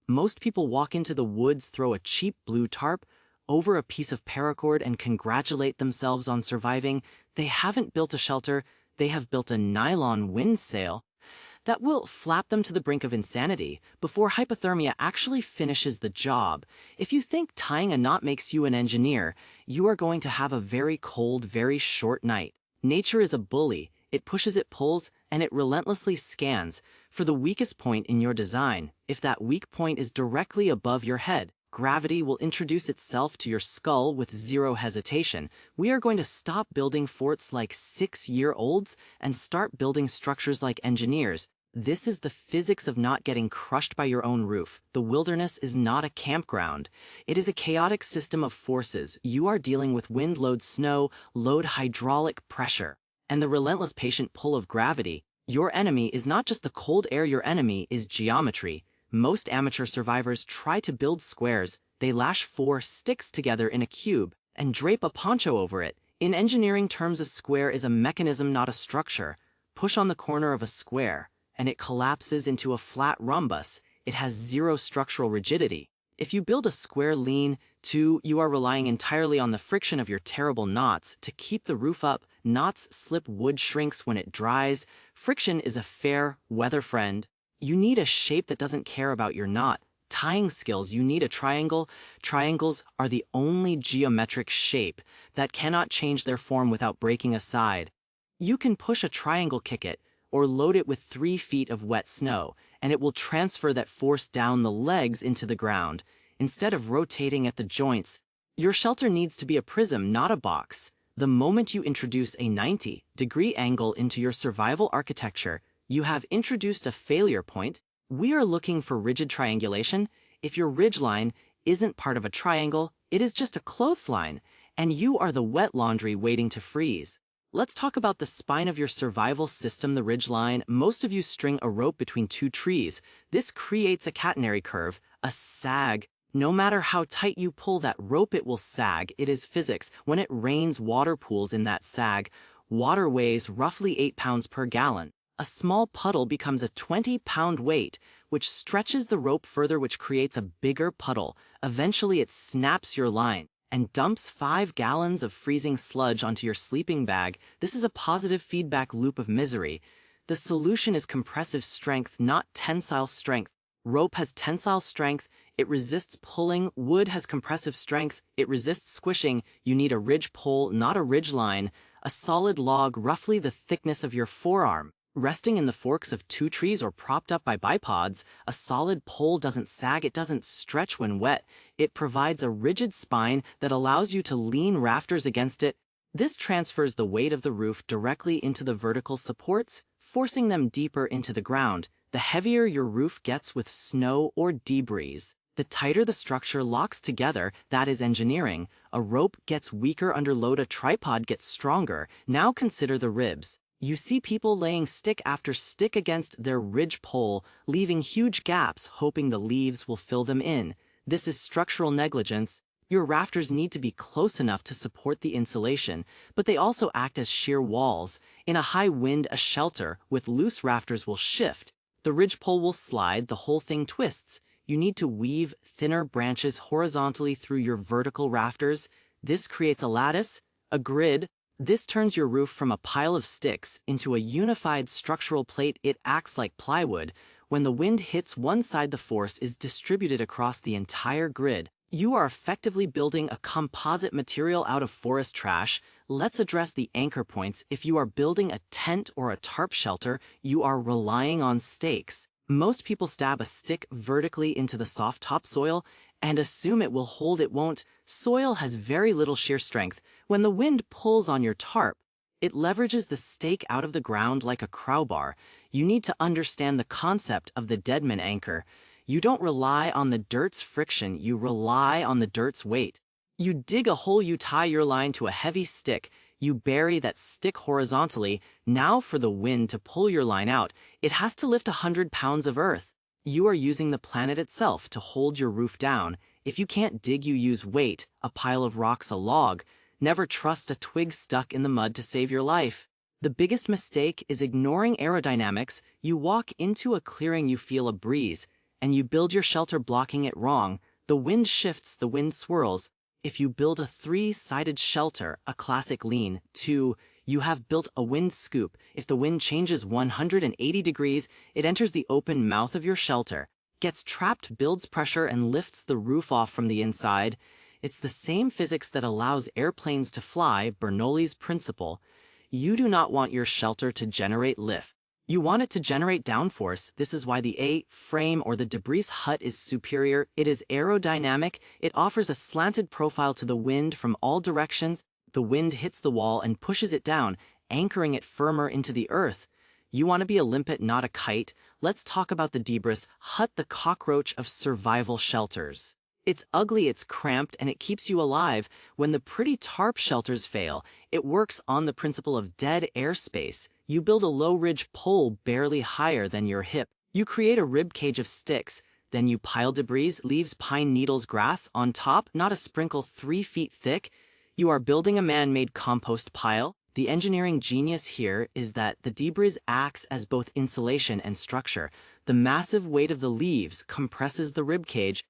Most people walk into the woods, throw a cheap blue tarp over a piece of paracord and congratulate themselves on surviving. They haven't built a shelter, they have built a nylon wind sail that will flap them to the brink of insanity before hypothermia actually finishes the job. If you think tying a knot makes you an engineer, you are going to have a very cold, very short night. Nature is a bully. It pushes, it pulls, and it relentlessly scans for the weakest point in your design. If that weak point is directly above your head, gravity will introduce itself to your skull with zero hesitation. We are going to stop building forts like 6-year-olds and start building structures like engineers. This is the physics of not getting crushed by your own roof. The wilderness is not a campground. It is a chaotic system of forces. You are dealing with wind, load, snow, load, hydraulic pressure, and the relentless patient pull of gravity. Your enemy is not just the cold air, your enemy is geometry. Most amateur survivors try to build squares. They lash 4 sticks together in a cube and drape a poncho over it. In engineering terms, a square is a mechanism, not a structure. Push on the corner of a square, and it collapses into a flat rhombus. It has zero structural rigidity. If you build a square lean to, you are relying entirely on the friction of your terrible knots to keep the roof up. Knots slip, wood shrinks when it dries. Friction is a fair weather friend. You need a shape that doesn't care about your knot. Tying skills, you need a triangle. Triangles are the only geometric shape that cannot change their form without breaking a side. You can push a triangle, kick it, or load it with 3 feet of wet snow, and it will transfer that force down the legs into the ground, instead of rotating at the joints. Your shelter needs to be a prism, not a box. The moment you introduce a 90-degree angle into your survival architecture, you have introduced a failure point. We are looking for rigid triangulation. If your ridgeline isn't part of a triangle, it is just a clothesline, and you are the wet laundry waiting to freeze. Let's talk about the spine of your survival system, the ridgeline. Most of you string a rope between 2 trees. This creates a catenary curve, a sag. No matter how tight you pull that rope, it will sag. It is physics. When it rains, water pools in that sag. Water weighs roughly 8 pounds per gallon. A small puddle becomes a 20-pound weight, which stretches the rope further, which creates a bigger puddle. Eventually it snaps your line and dumps 5 gallons of freezing sludge onto your sleeping bag. This is a positive feedback loop of misery. The solution is compressive strength, not tensile strength. Rope has tensile strength, it resists pulling. Wood has compressive strength, it resists squishing. You need a ridge pole, not a ridge line. A solid log, roughly the thickness of your forearm, resting in the forks of 2 trees or propped up by bipods. A solid pole doesn't sag, it doesn't stretch when wet. It provides a rigid spine that allows you to lean rafters against it. This transfers the weight of the roof directly into the vertical supports, forcing them deeper into the ground. The heavier your roof gets with snow or debris, the tighter the structure locks together. That is engineering. A rope gets weaker under load, a tripod gets stronger. Now consider the ribs. You see people laying stick after stick against their ridge pole, leaving huge gaps, hoping the leaves will fill them in. This is structural negligence. Your rafters need to be close enough to support the insulation, but they also act as sheer walls. In a high wind, a shelter with loose rafters will shift. The ridge pole will slide, the whole thing twists. You need to weave thinner branches horizontally through your vertical rafters. This creates a lattice, a grid. This turns your roof from a pile of sticks into a unified structural plate. It acts like plywood. When the wind hits one side, the force is distributed across the entire grid. You are effectively building a composite material out of forest trash. Let's address the anchor points. If you are building a tent or a tarp shelter, you are relying on stakes. Most people stab a stick vertically into the soft topsoil and assume it will hold. It won't. Soil has very little shear strength. When the wind pulls on your tarp, it leverages the stake out of the ground like a crowbar. You need to understand the concept of the deadman anchor. You don't rely on the dirt's friction, you rely on the dirt's weight. You dig a hole, you tie your line to a heavy stick, you bury that stick horizontally. Now for the wind to pull your line out, it has to lift 100 pounds of earth. You are using the planet itself to hold your roof down. If you can't dig, you use weight, a pile of rocks, a log. Never trust a twig stuck in the mud to save your life. The biggest mistake is ignoring aerodynamics. You walk into a clearing, you feel a breeze, and you build your shelter blocking it wrong, the wind shifts, the wind swirls. If you build a three-sided shelter, a classic lean, 2, you have built a wind scoop. If the wind changes 180 degrees, it enters the open mouth of your shelter, gets trapped, builds pressure, and lifts the roof off from the inside. It's the same physics that allows airplanes to fly, Bernoulli's principle. You do not want your shelter to generate lift. You want it to generate downforce. This is why the A-frame or the debris hut is superior. It is aerodynamic. It offers a slanted profile to the wind from all directions. The wind hits the wall and pushes it down, anchoring it firmer into the earth. You want to be a limpet, not a kite. Let's talk about the debris hut, the cockroach of survival shelters. It's ugly, it's cramped, and it keeps you alive. When the pretty tarp shelters fail, it works on the principle of dead airspace. You build a low ridge pole barely higher than your hip. You create a rib cage of sticks. Then you pile debris, leaves, pine needles, grass on top, not a sprinkle 3 feet thick. You are building a man-made compost pile. The engineering genius here is that the debris acts as both insulation and structure. The massive weight of the leaves compresses the rib cage.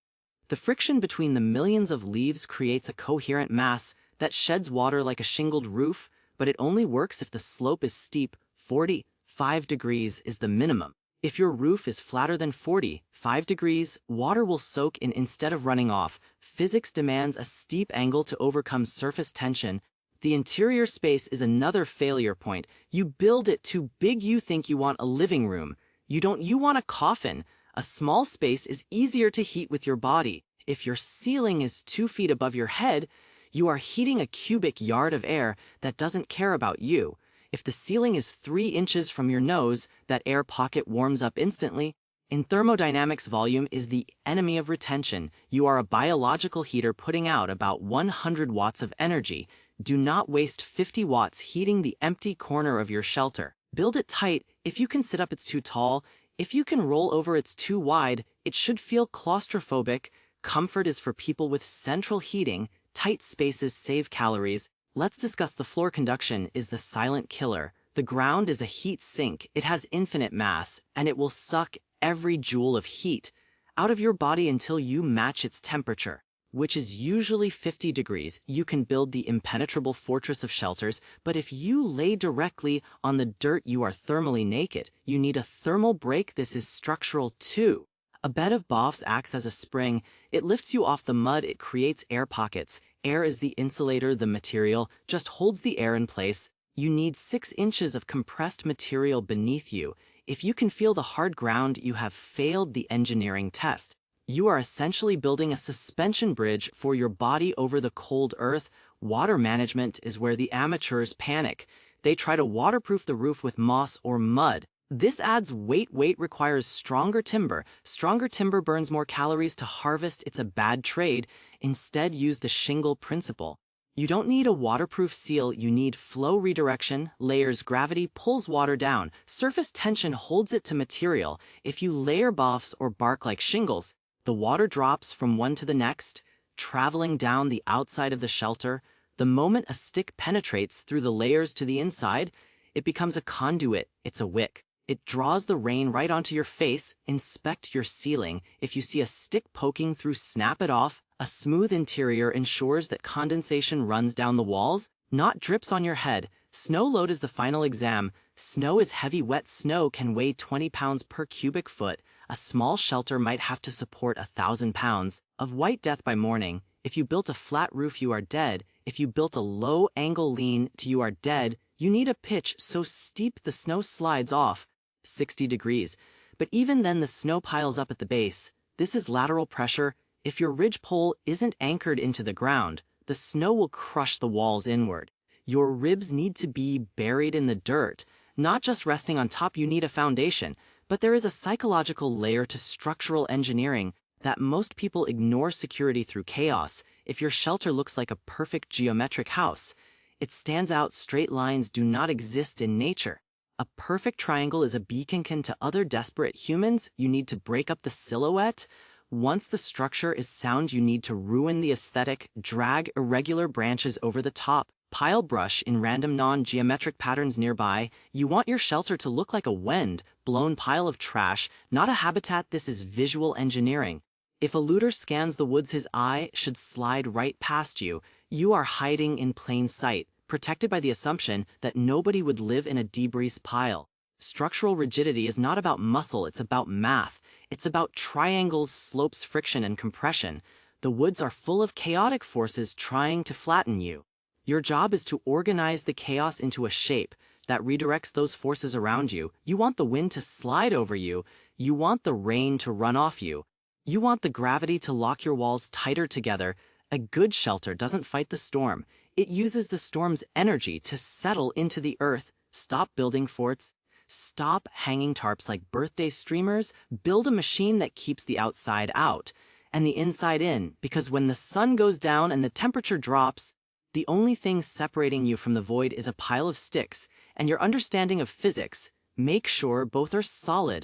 The friction between the millions of leaves creates a coherent mass that sheds water like a shingled roof, but it only works if the slope is steep. 45 degrees is the minimum. If your roof is flatter than 45 degrees, water will soak in instead of running off. Physics demands a steep angle to overcome surface tension. The interior space is another failure point. You build it too big, you think you want a living room. You want a coffin. A small space is easier to heat with your body. If your ceiling is 2 feet above your head, you are heating a cubic yard of air that doesn't care about you. If the ceiling is 3 inches from your nose, that air pocket warms up instantly. In thermodynamics, volume is the enemy of retention. You are a biological heater putting out about 100 watts of energy. Do not waste 50 watts heating the empty corner of your shelter. Build it tight. If you can sit up, it's too tall. If you can roll over, it's too wide. It should feel claustrophobic. Comfort is for people with central heating. Tight spaces save calories. Let's discuss the floor. Conduction is the silent killer. The ground is a heat sink. It has infinite mass, and it will suck every joule of heat out of your body until you match its temperature, which is usually 50 degrees. You can build the impenetrable fortress of shelters, but if you lay directly on the dirt, you are thermally naked. You need a thermal break. This is structural too. A bed of boughs acts as a spring. It lifts you off the mud. It creates air pockets. Air is the insulator. The material just holds the air in place. You need 6 inches of compressed material beneath you. If you can feel the hard ground, you have failed the engineering test. You are essentially building a suspension bridge for your body over the cold earth. Water management is where the amateurs panic. They try to waterproof the roof with moss or mud. This adds weight. Weight requires stronger timber. Stronger timber burns more calories to harvest. It's a bad trade. Instead, use the shingle principle. You don't need a waterproof seal. You need flow redirection. Layers. Gravity pulls water down. Surface tension holds it to material. If you layer boughs or bark like shingles, the water drops from one to the next, traveling down the outside of the shelter. The moment a stick penetrates through the layers to the inside, it becomes a conduit. It's a wick. It draws the rain right onto your face. Inspect your ceiling. If you see a stick poking through, snap it off. A smooth interior ensures that condensation runs down the walls, not drips on your head. Snow load is the final exam. Snow is heavy. Wet snow can weigh 20 pounds per cubic foot. A small shelter might have to support 1,000 pounds of white death by morning. If you built a flat roof, you are dead. If you built a low-angle lean-to, you are dead. You need a pitch so steep the snow slides off 60 degrees. But even then, the snow piles up at the base. This is lateral pressure. If your ridgepole isn't anchored into the ground, the snow will crush the walls inward. Your ribs need to be buried in the dirt, not just resting on top. You need a foundation. But there is a psychological layer to structural engineering that most people ignore. Security through chaos. If your shelter looks like a perfect geometric house, it stands out. Straight lines do not exist in nature. A perfect triangle is a beacon to other desperate humans. You need to break up the silhouette. Once the structure is sound, you need to ruin the aesthetic. Drag irregular branches over the top. pile brush in random non-geometric patterns nearby. You want your shelter to look like a wind-blown pile of trash, not a habitat. This is visual engineering. If a looter scans the woods, his eye should slide right past you. You are hiding in plain sight, protected by the assumption that nobody would live in a debris pile. Structural rigidity is not about muscle, it's about math. It's about triangles, slopes, friction, and compression. The woods are full of chaotic forces trying to flatten you. Your job is to organize the chaos into a shape that redirects those forces around you. You want the wind to slide over you. You want the rain to run off you. You want the gravity to lock your walls tighter together. A good shelter doesn't fight the storm. It uses the storm's energy to settle into the earth. Stop building forts. Stop hanging tarps like birthday streamers. Build a machine that keeps the outside out and the inside in, because when the sun goes down and the temperature drops, the only thing separating you from the void is a pile of sticks and your understanding of physics. Make sure both are solid.